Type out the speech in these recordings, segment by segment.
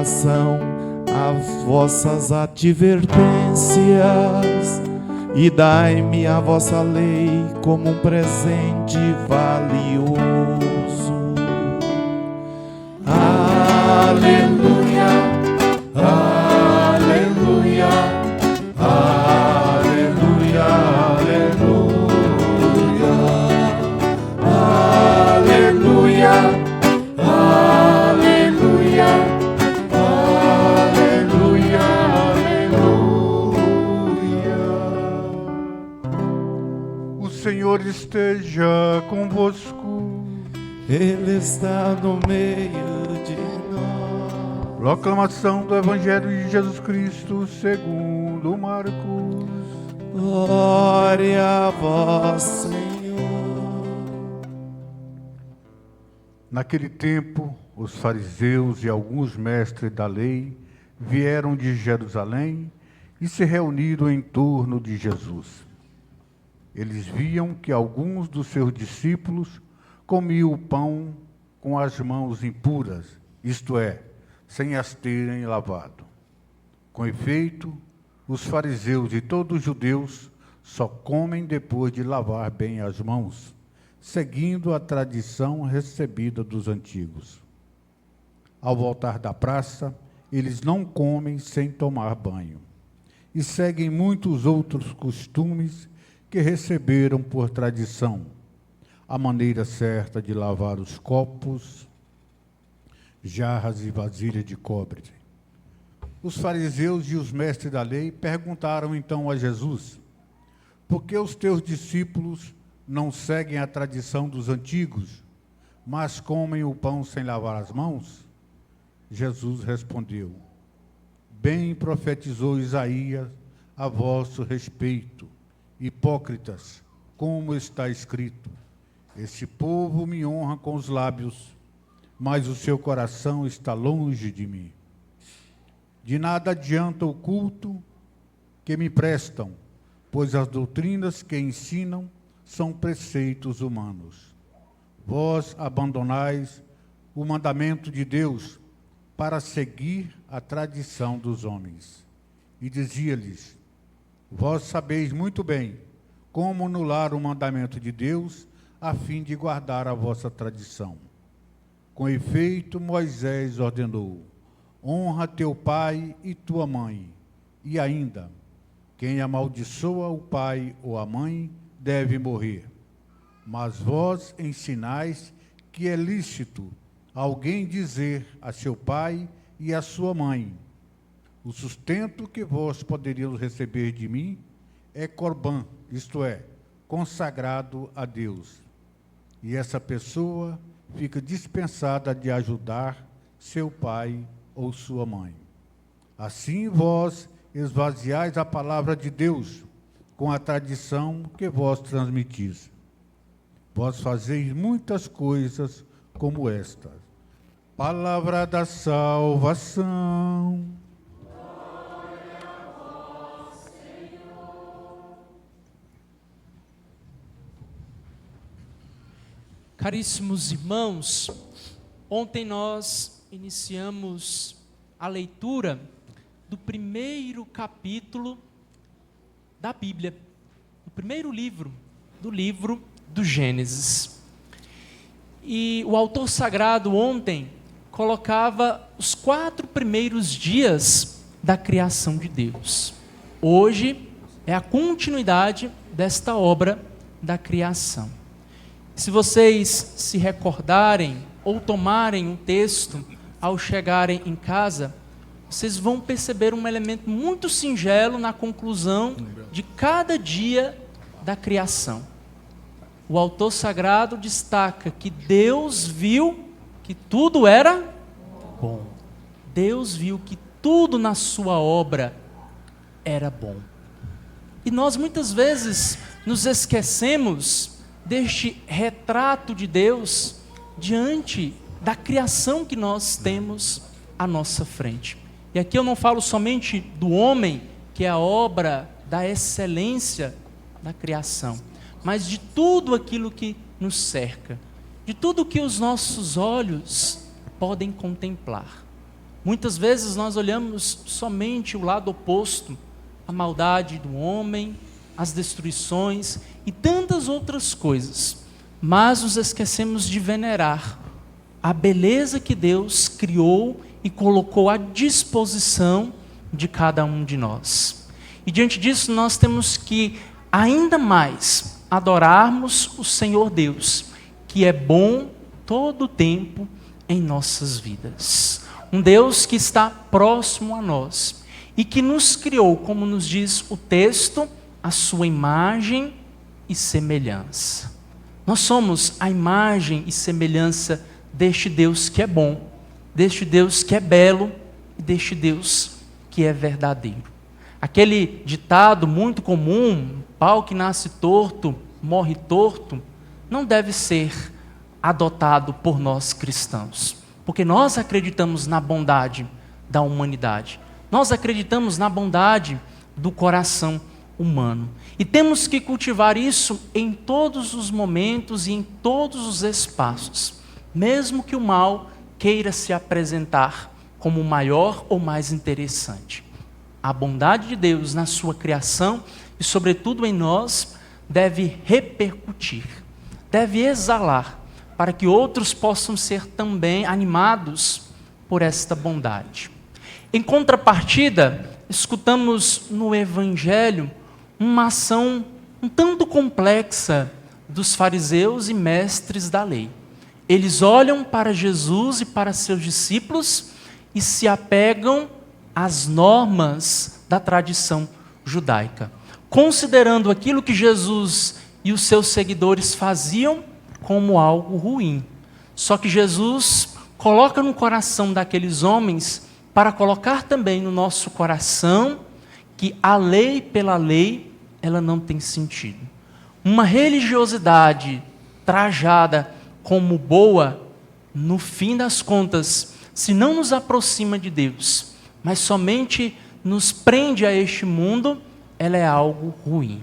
coração as vossas advertências e dai-me a vossa lei como um presente valioso. Aleluia, aleluia, aleluia, aleluia, aleluia, aleluia, aleluia. O Senhor esteja convosco. Ele está no meio de nós. Proclamação do Evangelho de Jesus Cristo segundo Marcos. Glória a vós, Senhor. Naquele tempo, os fariseus e alguns mestres da lei vieram de Jerusalém e se reuniram em torno de Jesus. Eles viam que alguns dos seus discípulos comiam o pão com as mãos impuras, isto é, sem as terem lavado. Com efeito, os fariseus e todos os judeus só comem depois de lavar bem as mãos, seguindo a tradição recebida dos antigos. Ao voltar da praça, eles não comem sem tomar banho, e seguem muitos outros costumes que receberam por tradição. A maneira certa de lavar os copos, jarras e vasilhas de cobre. Os fariseus e os mestres da lei perguntaram então a Jesus: por que os teus discípulos não seguem a tradição dos antigos, mas comem o pão sem lavar as mãos? Jesus respondeu: bem profetizou Isaías a vosso respeito, hipócritas, como está escrito: esse povo me honra com os lábios, mas o seu coração está longe de mim. De nada adianta o culto que me prestam, pois as doutrinas que ensinam são preceitos humanos. Vós abandonais o mandamento de Deus para seguir a tradição dos homens. E dizia-lhes: vós sabeis muito bem como anular o mandamento de Deus a fim de guardar a vossa tradição. Com efeito, Moisés ordenou: honra teu pai e tua mãe. E ainda, quem amaldiçoa o pai ou a mãe deve morrer. Mas vós ensinais que é lícito alguém dizer a seu pai e a sua mãe: o sustento que vós poderiam receber de mim é corbã, isto é, consagrado a Deus. E essa pessoa fica dispensada de ajudar seu pai ou sua mãe. Assim vós esvaziais a palavra de Deus com a tradição que vós transmitis. Vós fazeis muitas coisas como esta. Palavra da salvação. Glória a vós, Senhor. Caríssimos irmãos, ontem nós iniciamos a leitura do primeiro capítulo da Bíblia, do primeiro livro, do livro do Gênesis. E o autor sagrado ontem colocava os 4 primeiros dias da criação de Deus. Hoje é a continuidade desta obra da criação. Se vocês se recordarem ou tomarem um texto ao chegarem em casa, vocês vão perceber um elemento muito singelo na conclusão de cada dia da criação. O autor sagrado destaca que Deus viu que tudo era bom. Deus viu que tudo na sua obra era bom. E nós muitas vezes nos esquecemos deste retrato de Deus diante da criação que nós temos à nossa frente. E aqui eu não falo somente do homem, que é a obra da excelência da criação, mas de tudo aquilo que nos cerca, de tudo que os nossos olhos podem contemplar. Muitas vezes nós olhamos somente o lado oposto, a maldade do homem, as destruições e tantas outras coisas, mas nos esquecemos de venerar a beleza que Deus criou e colocou à disposição de cada um de nós. E diante disso nós temos que ainda mais adorarmos o Senhor Deus, que é bom todo o tempo em nossas vidas. Um Deus que está próximo a nós e que nos criou, como nos diz o texto, a sua imagem e semelhança. Nós somos a imagem e semelhança deste Deus que é bom, deste Deus que é belo e deste Deus que é verdadeiro. Aquele ditado muito comum, pau que nasce torto, morre torto, não deve ser adotado por nós cristãos, porque nós acreditamos na bondade da humanidade, nós acreditamos na bondade do coração humano, e temos que cultivar isso em todos os momentos e em todos os espaços, mesmo que o mal queira se apresentar como maior ou mais interessante. A bondade de Deus na sua criação e sobretudo em nós deve repercutir, deve exalar, para que outros possam ser também animados por esta bondade. Em contrapartida, escutamos no Evangelho uma ação um tanto complexa dos fariseus e mestres da lei. Eles olham para Jesus e para seus discípulos e se apegam às normas da tradição judaica, considerando aquilo que Jesus e os seus seguidores faziam como algo ruim. Só que Jesus coloca no coração daqueles homens para colocar também no nosso coração que a lei pela lei, ela não tem sentido. Uma religiosidade trajada como boa, no fim das contas, se não nos aproxima de Deus, mas somente nos prende a este mundo, ela é algo ruim.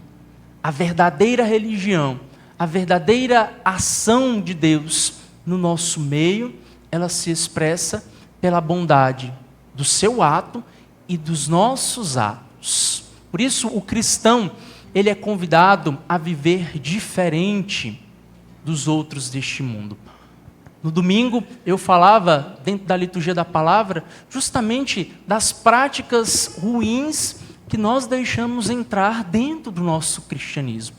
A verdadeira religião, a verdadeira ação de Deus no nosso meio, ela se expressa pela bondade do seu ato e dos nossos atos. Por isso, o cristão, ele é convidado a viver diferente dos outros deste mundo. No domingo, eu falava, dentro da liturgia da palavra, justamente das práticas ruins que nós deixamos entrar dentro do nosso cristianismo,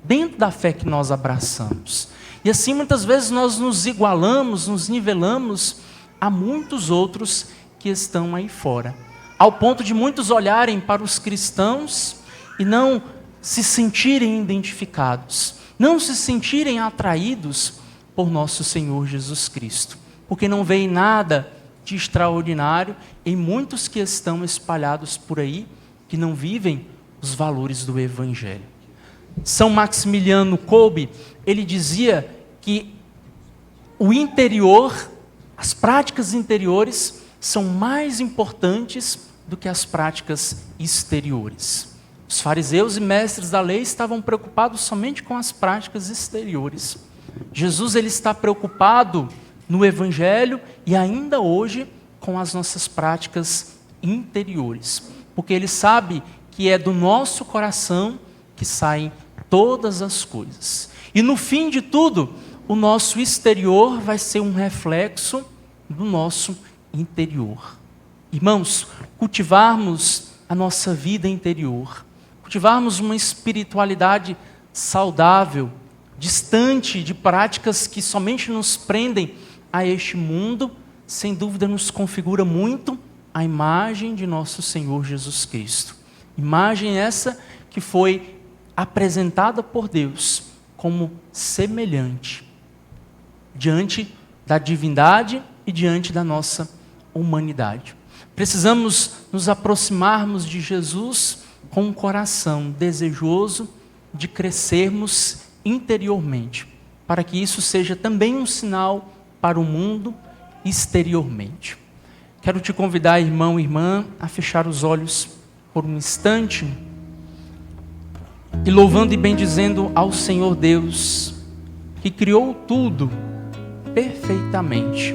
dentro da fé que nós abraçamos. E assim, muitas vezes, nós nos igualamos, nos nivelamos a muitos outros que estão aí fora, ao ponto de muitos olharem para os cristãos e não se sentirem identificados, não se sentirem atraídos por nosso Senhor Jesus Cristo, porque não veem nada de extraordinário em muitos que estão espalhados por aí, que não vivem os valores do Evangelho. São Maximiliano Kolbe, ele dizia que o interior, as práticas interiores, são mais importantes do que as práticas exteriores. Os fariseus e mestres da lei estavam preocupados somente com as práticas exteriores. Jesus, ele está preocupado no Evangelho e ainda hoje com as nossas práticas interiores, porque ele sabe que é do nosso coração que saem todas as coisas. E no fim de tudo, o nosso exterior vai ser um reflexo do nosso interior. Irmãos, cultivarmos a nossa vida interior, cultivarmos uma espiritualidade saudável, distante de práticas que somente nos prendem a este mundo, sem dúvida nos configura muito a imagem de nosso Senhor Jesus Cristo. Imagem essa que foi apresentada por Deus como semelhante diante da divindade e diante da nossa humanidade. Precisamos nos aproximarmos de Jesus com um coração desejoso de crescermos interiormente, para que isso seja também um sinal para o mundo exteriormente. Quero te convidar, irmão e irmã, a fechar os olhos por um instante e louvando e bendizendo ao Senhor Deus, que criou tudo perfeitamente.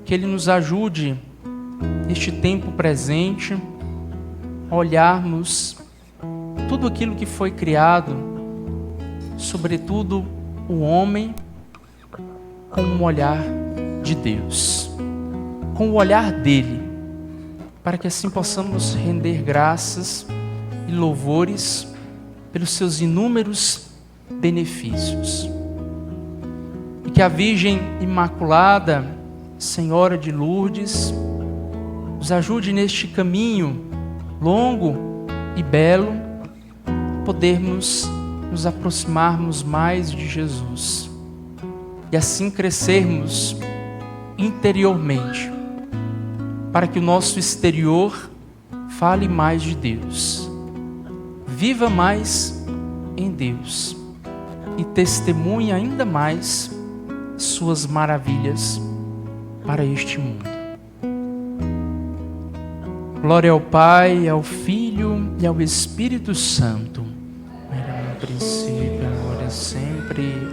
Que Ele nos ajude neste tempo presente, olharmos tudo aquilo que foi criado, sobretudo o homem, com um olhar de Deus, com o olhar dele, para que assim possamos render graças e louvores pelos seus inúmeros benefícios. E que a Virgem Imaculada, Senhora de Lourdes, nos ajude neste caminho longo e belo, podermos nos aproximarmos mais de Jesus e assim crescermos interiormente, para que o nosso exterior fale mais de Deus, viva mais em Deus e testemunhe ainda mais suas maravilhas para este mundo. Glória ao Pai, ao Filho e ao Espírito Santo, era no princípio, agora e sempre.